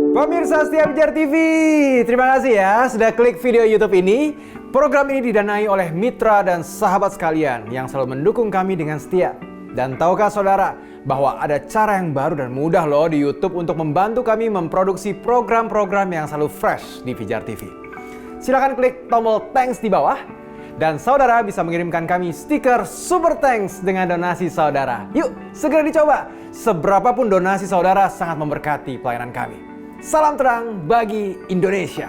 Pemirsa setia Pijar TV, terima kasih ya sudah klik video YouTube ini. Program ini didanai oleh mitra dan sahabat sekalian yang selalu mendukung kami dengan setia. Dan tahukah saudara bahwa ada cara yang baru dan mudah loh di YouTube untuk membantu kami memproduksi program-program yang selalu fresh di Pijar TV. Silakan klik tombol thanks di bawah dan saudara bisa mengirimkan kami stiker Super Thanks dengan donasi saudara. Yuk, segera dicoba. Seberapapun donasi saudara sangat memberkati pelayanan kami. Salam terang bagi Indonesia.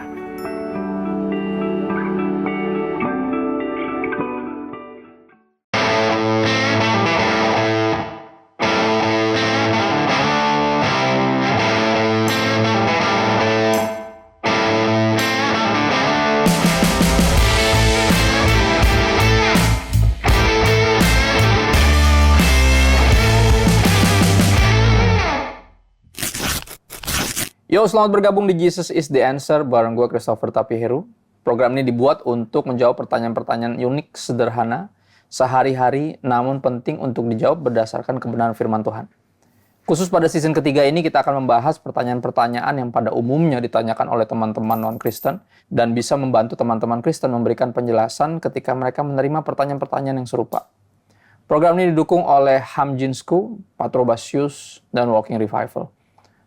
Yo, selamat bergabung di Jesus is the Answer bareng gue Christopher Tapiheru. Program ini dibuat untuk menjawab pertanyaan-pertanyaan unik, sederhana, sehari-hari, namun penting untuk dijawab berdasarkan kebenaran firman Tuhan. Khusus pada season ketiga ini kita akan membahas pertanyaan-pertanyaan yang pada umumnya ditanyakan oleh teman-teman non-Kristen dan bisa membantu teman-teman Kristen memberikan penjelasan ketika mereka menerima pertanyaan-pertanyaan yang serupa. Program ini didukung oleh Hamjinsku, Patrobasius, dan Walking Revival.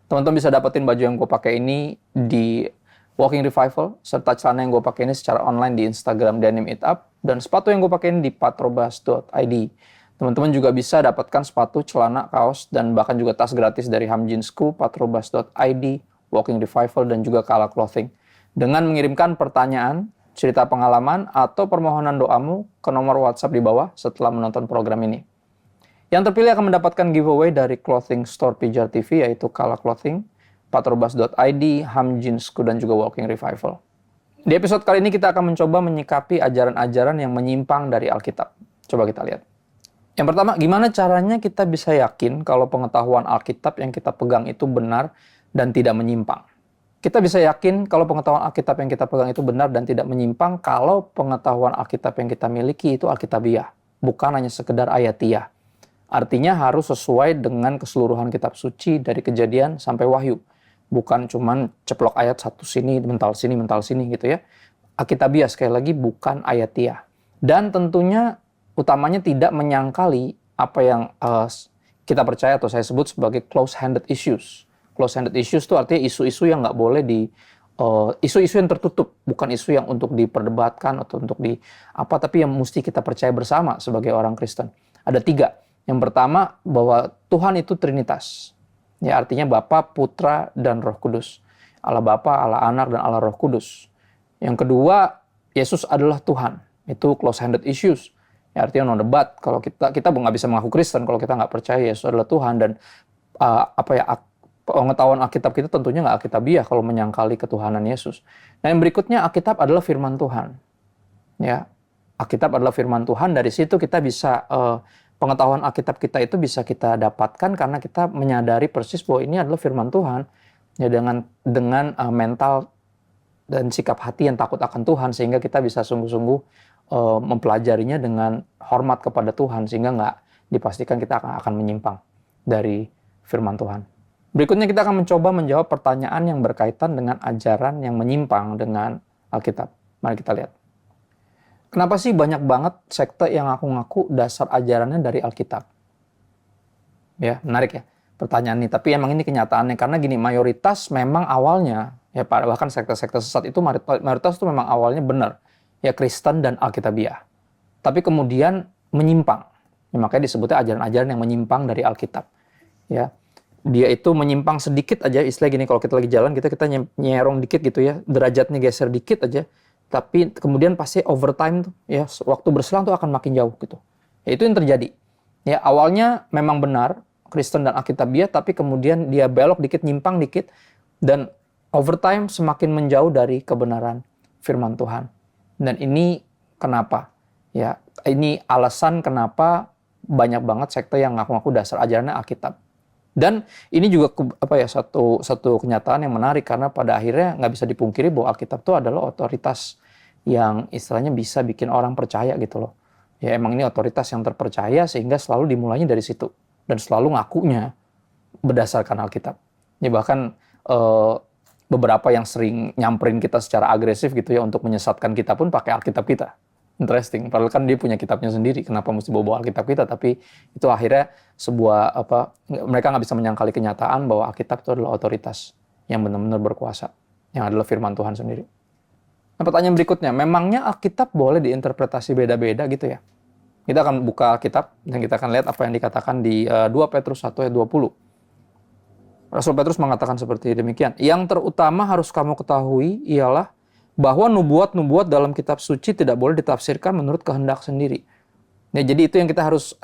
Teman-teman bisa dapetin baju yang gue pakai ini di Walking Revival, serta celana yang gue pakai ini secara online di Instagram Denim It Up, dan sepatu yang gue pakai ini di patrobas.id. Teman-teman juga bisa dapatkan sepatu, celana, kaos, dan bahkan juga tas gratis dari Hamjinsku, patrobas.id, Walking Revival, dan juga Kala Clothing. Dengan mengirimkan pertanyaan, cerita pengalaman, atau permohonan doamu ke nomor WhatsApp di bawah setelah menonton program ini. Yang terpilih akan mendapatkan giveaway dari clothing store Pijar TV, yaitu Kala Clothing, patrobas.id, Hamjinsku, dan juga Walking Revival. Di episode kali ini kita akan mencoba menyikapi ajaran-ajaran yang menyimpang dari Alkitab. Coba kita lihat. Yang pertama, gimana caranya kita bisa yakin kalau pengetahuan Alkitab yang kita pegang itu benar dan tidak menyimpang? Kita bisa yakin kalau pengetahuan Alkitab yang kita pegang itu benar dan tidak menyimpang kalau pengetahuan Alkitab yang kita miliki itu Alkitabiah, bukan hanya sekedar ayatiah. Artinya harus sesuai dengan keseluruhan kitab suci dari Kejadian sampai Wahyu. Bukan cuman ceplok ayat satu sini, mental sini gitu ya. Alkitabiah sekali lagi bukan ayatiah. Dan tentunya utamanya tidak menyangkali apa yang kita percaya atau saya sebut sebagai close-handed issues. Close-handed issues itu artinya isu-isu yang nggak boleh isu-isu yang tertutup, bukan isu yang untuk diperdebatkan atau untuk tapi yang mesti kita percaya bersama sebagai orang Kristen. Ada 3. Yang pertama, bahwa Tuhan itu Trinitas. Ya, artinya Bapa, Putra, dan Roh Kudus. Allah Bapa, Allah Anak, dan Allah Roh Kudus. Yang kedua, Yesus adalah Tuhan. Itu close-handed issues. Ya, artinya no debat. Kalau kita nggak bisa mengaku Kristen kalau kita nggak percaya Yesus adalah Tuhan. Dan pengetahuan Alkitab kita tentunya nggak Alkitabiah kalau menyangkali ketuhanan Yesus. Nah, yang berikutnya, Alkitab adalah firman Tuhan. Ya, Alkitab adalah firman Tuhan. Dari situ kita bisa pengetahuan Alkitab kita itu bisa kita dapatkan karena kita menyadari persis bahwa ini adalah firman Tuhan. Ya, dengan mental dan sikap hati yang takut akan Tuhan, sehingga kita bisa sungguh-sungguh mempelajarinya dengan hormat kepada Tuhan, sehingga nggak dipastikan kita akan menyimpang dari firman Tuhan. Berikutnya kita akan mencoba menjawab pertanyaan yang berkaitan dengan ajaran yang menyimpang dengan Alkitab. Mari kita lihat. Kenapa sih banyak banget sekte yang ngaku-ngaku dasar ajarannya dari Alkitab? Ya, menarik ya pertanyaan ini. Tapi emang ini kenyataannya. Karena gini, mayoritas memang awalnya, ya bahkan sekte-sekte sesat itu mayoritas itu memang awalnya benar. Ya, Kristen dan Alkitabiah. Tapi kemudian menyimpang. Ya, makanya disebutnya ajaran-ajaran yang menyimpang dari Alkitab. Ya, dia itu menyimpang sedikit aja. Istilah gini, kalau kita lagi jalan, kita nyerong dikit gitu ya. Derajatnya geser dikit aja. Tapi kemudian pasti overtime tuh, ya waktu berselang tuh akan makin jauh gitu. Ya, itu yang terjadi. Ya, awalnya memang benar Kristen dan Alkitabiah, tapi kemudian dia belok dikit, nyimpang dikit, dan overtime semakin menjauh dari kebenaran firman Tuhan. Dan ini kenapa? Ya, ini alasan kenapa banyak banget sekte yang ngaku-ngaku dasar ajarannya Alkitab. Dan ini juga satu kenyataan yang menarik, karena pada akhirnya nggak bisa dipungkiri bahwa Alkitab itu adalah otoritas yang istilahnya bisa bikin orang percaya gitu loh. Ya, emang ini otoritas yang terpercaya, sehingga selalu dimulainya dari situ dan selalu ngakunya berdasarkan Alkitab. Ya, bahkan beberapa yang sering nyamperin kita secara agresif gitu ya untuk menyesatkan kita pun pakai Alkitab kita. Interesting. Padahal kan dia punya kitabnya sendiri. Kenapa mesti bawa Alkitab kita? Tapi itu akhirnya sebuah mereka nggak bisa menyangkali kenyataan bahwa Alkitab itu adalah otoritas yang benar-benar berkuasa, yang adalah firman Tuhan sendiri. Nah, pertanyaan berikutnya, memangnya Alkitab boleh diinterpretasi beda-beda gitu ya? Kita akan buka Alkitab dan kita akan lihat apa yang dikatakan di 2 Petrus 1 ayat 20. Rasul Petrus mengatakan seperti demikian. Yang terutama harus kamu ketahui ialah bahwa nubuat-nubuat dalam kitab suci tidak boleh ditafsirkan menurut kehendak sendiri. Nah, jadi itu yang kita harus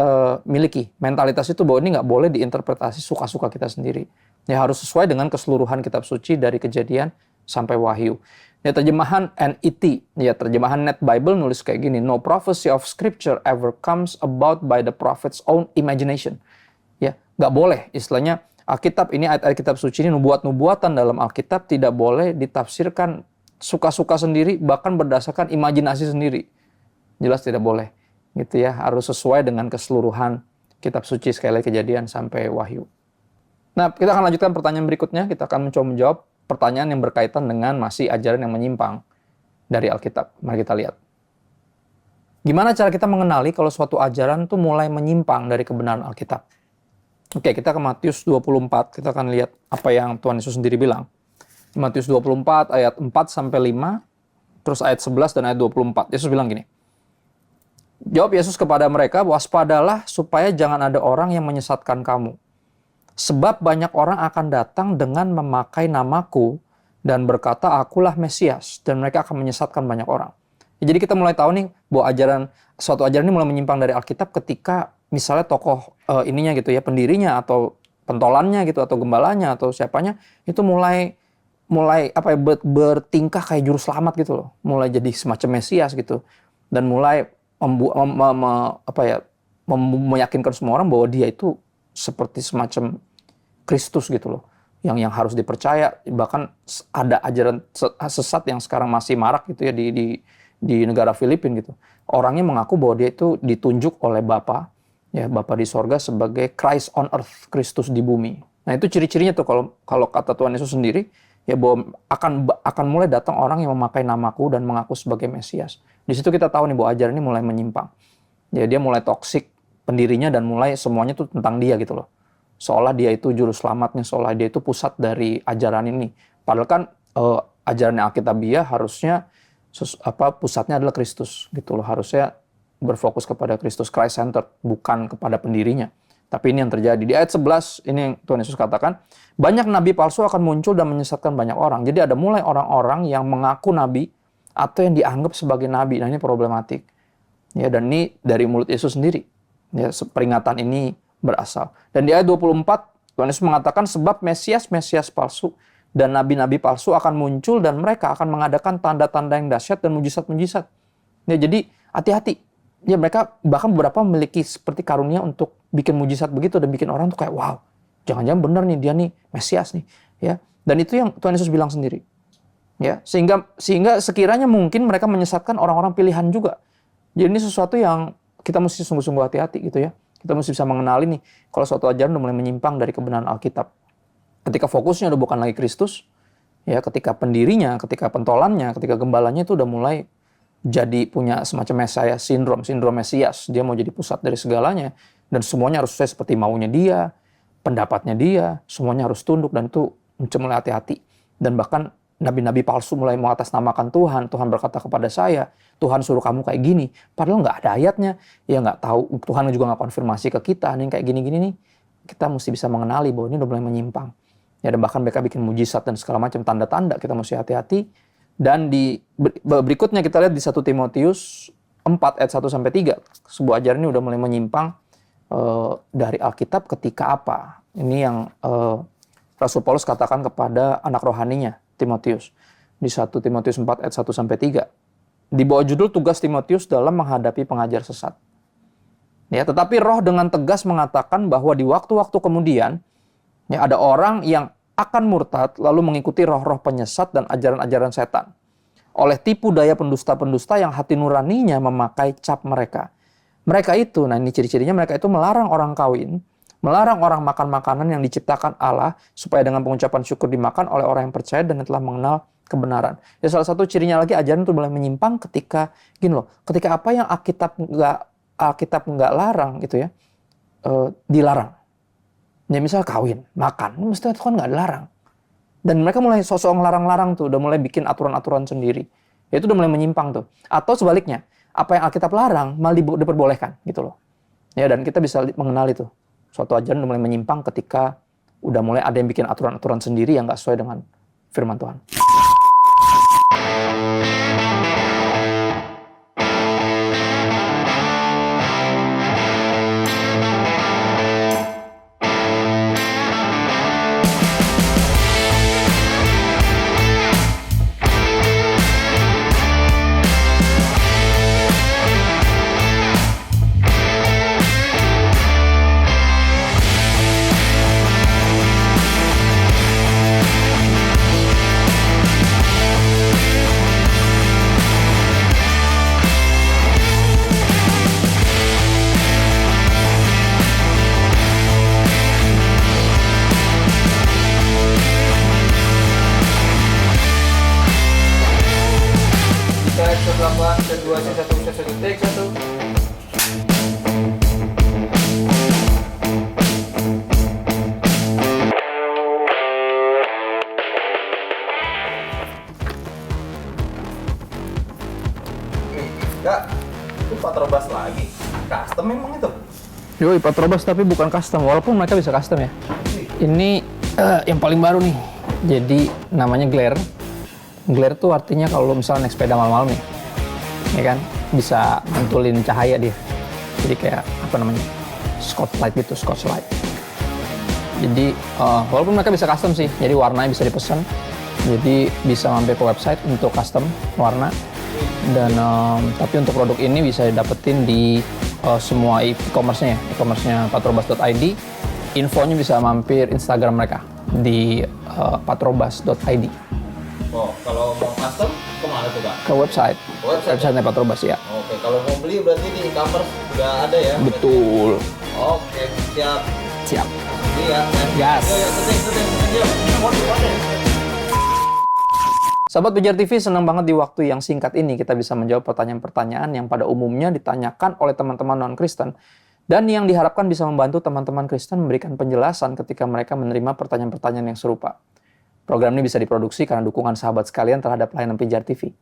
miliki. Mentalitas itu bahwa ini nggak boleh diinterpretasi suka-suka kita sendiri. Ya, harus sesuai dengan keseluruhan kitab suci dari Kejadian sampai Wahyu. Ya, terjemahan NET, ya terjemahan Net Bible nulis kayak gini, no prophecy of scripture ever comes about by the prophet's own imagination. Ya, nggak boleh, istilahnya Alkitab ini, ayat-ayat kitab suci ini, nubuat-nubuatan dalam Alkitab tidak boleh ditafsirkan suka-suka sendiri, bahkan berdasarkan imajinasi sendiri. Jelas tidak boleh, gitu ya, harus sesuai dengan keseluruhan kitab suci, sekali lagi Kejadian sampai Wahyu. Nah, kita akan lanjutkan pertanyaan berikutnya, kita akan mencoba menjawab pertanyaan yang berkaitan dengan masih ajaran yang menyimpang dari Alkitab. Mari kita lihat. Gimana cara kita mengenali kalau suatu ajaran itu mulai menyimpang dari kebenaran Alkitab? Oke, kita ke Matius 24. Kita akan lihat apa yang Tuhan Yesus sendiri bilang. Di Matius 24 ayat 4 sampai 5, terus ayat 11 dan ayat 24. Yesus bilang gini. Jawab Yesus kepada mereka, waspadalah supaya jangan ada orang yang menyesatkan kamu. Sebab banyak orang akan datang dengan memakai namaku dan berkata, akulah Mesias. Dan mereka akan menyesatkan banyak orang. Jadi kita mulai tahu nih bahwa suatu ajaran ini mulai menyimpang dari Alkitab ketika misalnya tokoh ininya gitu ya, pendirinya atau pentolannya gitu, atau gembalanya atau siapanya, itu mulai bertingkah kayak juru selamat gitu loh. Mulai jadi semacam Mesias gitu. Dan mulai meyakinkan semua orang bahwa dia itu seperti semacam Kristus gitu loh, yang harus dipercaya. Bahkan ada ajaran sesat yang sekarang masih marak gitu ya di negara Filipina gitu. Orangnya mengaku bahwa dia itu ditunjuk oleh Bapa, ya Bapa di sorga sebagai Christ on earth, Kristus di bumi. Nah, itu ciri-cirinya tuh kalau kata Tuhan Yesus sendiri, ya bahwa akan mulai datang orang yang memakai namaku dan mengaku sebagai Mesias. Di situ kita tahu nih bahwa ajaran ini mulai menyimpang. Ya, dia mulai toksik pendirinya dan mulai semuanya tuh tentang dia gitu loh. Seolah dia itu juru selamatnya, seolah dia itu pusat dari ajaran ini. Padahal kan ajaran Alkitabiah harusnya pusatnya adalah Kristus gitu loh. Harusnya berfokus kepada Kristus, Christ centered, bukan kepada pendirinya. Tapi ini yang terjadi. Di ayat 11 ini yang Tuhan Yesus katakan, banyak nabi palsu akan muncul dan menyesatkan banyak orang. Jadi ada mulai orang-orang yang mengaku nabi atau yang dianggap sebagai nabi. Nah, ini problematik. Ya, dan ini dari mulut Yesus sendiri. Ya, peringatan ini berasal. Dan di ayat 24, Tuhan Yesus mengatakan sebab Mesias palsu dan nabi-nabi palsu akan muncul dan mereka akan mengadakan tanda-tanda yang dahsyat dan mujizat-mujizat. Ya, jadi hati-hati. Ya, mereka bahkan beberapa memiliki seperti karunia untuk bikin mujizat begitu dan bikin orang tuh kayak wow, jangan-jangan benar nih dia nih Mesias nih, ya. Dan itu yang Tuhan Yesus bilang sendiri. Ya, sehingga sekiranya mungkin mereka menyesatkan orang-orang pilihan juga. Jadi ini sesuatu yang kita mesti sungguh-sungguh hati-hati gitu ya. Kita mesti bisa mengenali nih kalau suatu ajaran udah mulai menyimpang dari kebenaran Alkitab. Ketika fokusnya udah bukan lagi Kristus, ya, ketika pendirinya, ketika pentolannya, ketika gembalanya itu udah mulai jadi punya semacam Mesias sindrom Mesias. Dia mau jadi pusat dari segalanya dan semuanya harus sesuai seperti maunya dia, pendapatnya dia, semuanya harus tunduk dan itu mulai hati-hati. Dan bahkan nabi-nabi palsu mulai mengatasnamakan Tuhan. Tuhan berkata kepada saya, Tuhan suruh kamu kayak gini. Padahal nggak ada ayatnya. Ya nggak tahu. Tuhan juga nggak konfirmasi ke kita. Nih kayak gini-gini nih. Kita mesti bisa mengenali bahwa ini udah mulai menyimpang. Ya, dan bahkan mereka bikin mujizat dan segala macam tanda-tanda. Kita mesti hati-hati. Dan di berikutnya kita lihat di 1 Timotius 4 ayat 1-3. Sebuah ajaran ini udah mulai menyimpang dari Alkitab ketika apa? Ini yang Rasul Paulus katakan kepada anak rohaninya, Timotius. Di 1 Timotius 4 ayat 1-3. Di bawah judul tugas Timotius dalam menghadapi pengajar sesat. Ya, tetapi Roh dengan tegas mengatakan bahwa di waktu-waktu kemudian ya, ada orang yang akan murtad lalu mengikuti roh-roh penyesat dan ajaran-ajaran setan. Oleh tipu daya pendusta-pendusta yang hati nuraninya memakai cap mereka. Mereka itu, nah ini ciri-cirinya, mereka itu melarang orang kawin, melarang orang makan makanan yang diciptakan Allah supaya dengan pengucapan syukur dimakan oleh orang yang percaya dan yang telah mengenal kebenaran. Ya salah satu cirinya lagi ajaran itu mulai menyimpang ketika gini loh, ketika apa yang Alkitab nggak larang gitu ya, dilarang. Ya misal kawin, makan, mesti Tuhan nggak dilarang. Dan mereka mulai sosok ngelarang-larang tuh, udah mulai bikin aturan-aturan sendiri. Ya itu udah mulai menyimpang tuh. Atau sebaliknya, apa yang Alkitab larang malah diperbolehkan gitu loh. Ya dan kita bisa mengenal itu. Suatu ajaran udah mulai menyimpang ketika udah mulai ada yang bikin aturan-aturan sendiri yang nggak sesuai dengan firman Tuhan. Kak, itu Patrobas lagi. Custom memang itu. Yoi, Patrobas tapi bukan custom, walaupun mereka bisa custom ya. Ini yang paling baru nih. Jadi namanya glare. Glare tuh artinya kalau misalnya naik sepeda malam-malam nih, ya kan, bisa mantulin cahaya dia. Jadi kayak apa namanya, spotlight gitu, spotlight. Jadi walaupun mereka bisa custom sih, jadi warnanya bisa dipesan. Jadi bisa mampir ke website untuk custom warna. Dan tapi untuk produk ini bisa didapetin di semua e-commerce-nya, e-commerce-nya patrobas.id. Infonya bisa mampir Instagram mereka di patrobas.id. Oh, kalau mau custom kemana tuh Kak? Ke website. Website-nya Patrobas ya. Oke, kalau mau beli berarti di e-commerce udah ada ya? Betul. Oke, siap. Siap. Iya. Gas. Sahabat Pijar TV, senang banget di waktu yang singkat ini kita bisa menjawab pertanyaan-pertanyaan yang pada umumnya ditanyakan oleh teman-teman non-Kristen dan yang diharapkan bisa membantu teman-teman Kristen memberikan penjelasan ketika mereka menerima pertanyaan-pertanyaan yang serupa. Program ini bisa diproduksi karena dukungan sahabat sekalian terhadap layanan Pijar TV.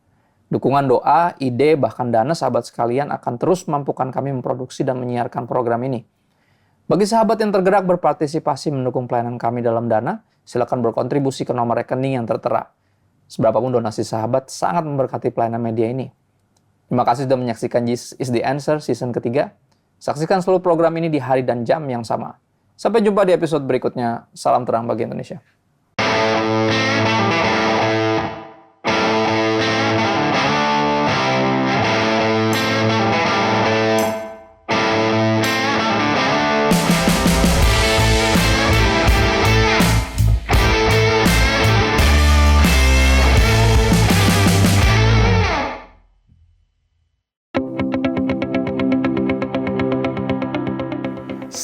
Dukungan doa, ide, bahkan dana sahabat sekalian akan terus mampukan kami memproduksi dan menyiarkan program ini. Bagi sahabat yang tergerak berpartisipasi mendukung pelayanan kami dalam dana, silakan berkontribusi ke nomor rekening yang tertera. Seberapapun donasi sahabat sangat memberkati pelayanan media ini. Terima kasih sudah menyaksikan Jesus is the Answer season ketiga. Saksikan seluruh program ini di hari dan jam yang sama. Sampai jumpa di episode berikutnya. Salam terang bagi Indonesia.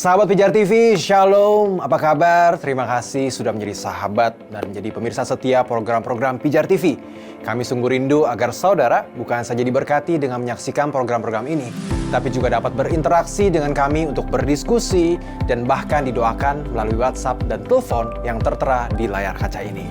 Sahabat Pijar TV, Shalom, apa kabar? Terima kasih sudah menjadi sahabat dan menjadi pemirsa setia program-program Pijar TV. Kami sungguh rindu agar saudara bukan saja diberkati dengan menyaksikan program-program ini, tapi juga dapat berinteraksi dengan kami untuk berdiskusi dan bahkan didoakan melalui WhatsApp dan telepon yang tertera di layar kaca ini.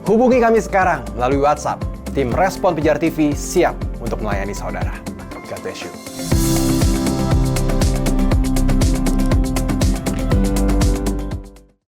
Hubungi kami sekarang melalui WhatsApp. Tim Respon Pijar TV siap untuk melayani saudara. God bless you.